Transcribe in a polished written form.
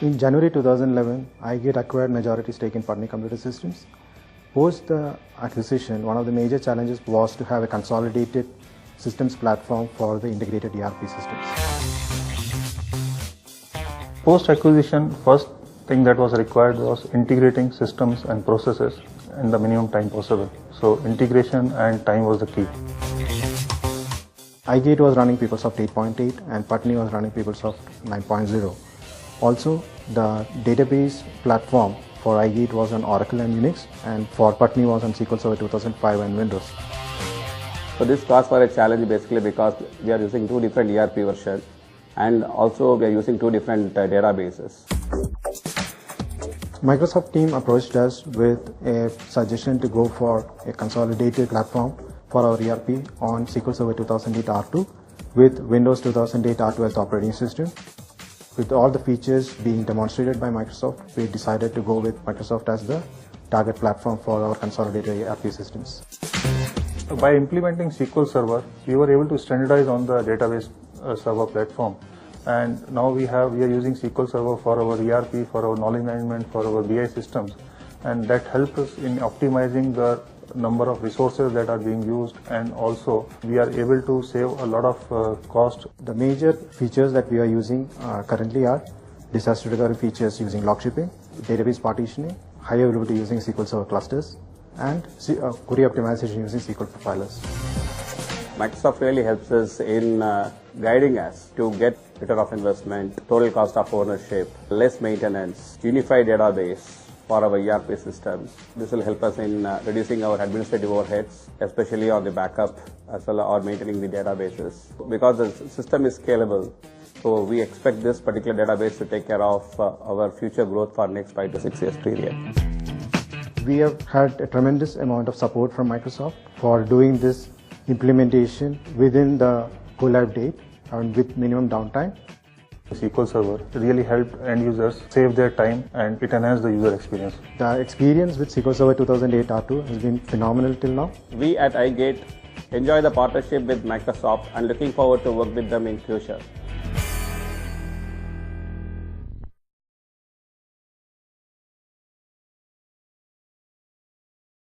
In January 2011, iGate acquired majority stake in Patni Computer Systems. Post the acquisition, one of the major challenges was to have a consolidated systems platform for the integrated ERP systems. Post-acquisition, first thing that was required was integrating systems and processes in the minimum time possible. So integration and time was the key. iGate was running PeopleSoft 8.8 and Patni was running PeopleSoft 9.0. Also, the database platform for iGate was on Oracle and Unix, and for Patni was on SQL Server 2005 and Windows. So this caused for a challenge basically because we are using two different ERP versions, and also we are using two different databases. Microsoft team approached us with a suggestion to go for a consolidated platform for our ERP on SQL Server 2008 R2 with Windows 2008 R2 as the operating system. With all the features being demonstrated by Microsoft, we decided to go with Microsoft as the target platform for our consolidated ERP systems. By implementing SQL Server, we were able to standardize on the database server platform. And now we are using SQL Server for our ERP, for our knowledge management, for our BI systems. And that helps us in optimizing the number of resources that are being used, and also we are able to save a lot of cost. The major features that we are using currently are disaster recovery features using log shipping, database partitioning, high availability using SQL Server clusters, and query optimization using SQL profilers. Microsoft really helps us in guiding us to get return of investment, total cost of ownership, less maintenance, unified database for our ERP systems. This will help us in reducing our administrative overheads, especially on the backup as well as maintaining the databases. Because the system is scalable, so we expect this particular database to take care of our future growth for next 5 to 6 years period. We have had a tremendous amount of support from Microsoft for doing this implementation within the go-live date and with minimum downtime. SQL Server really helped end users save their time, and it enhanced the user experience. The experience with SQL Server 2008 R2 has been phenomenal till now. We at iGate enjoy the partnership with Microsoft and looking forward to work with them in future.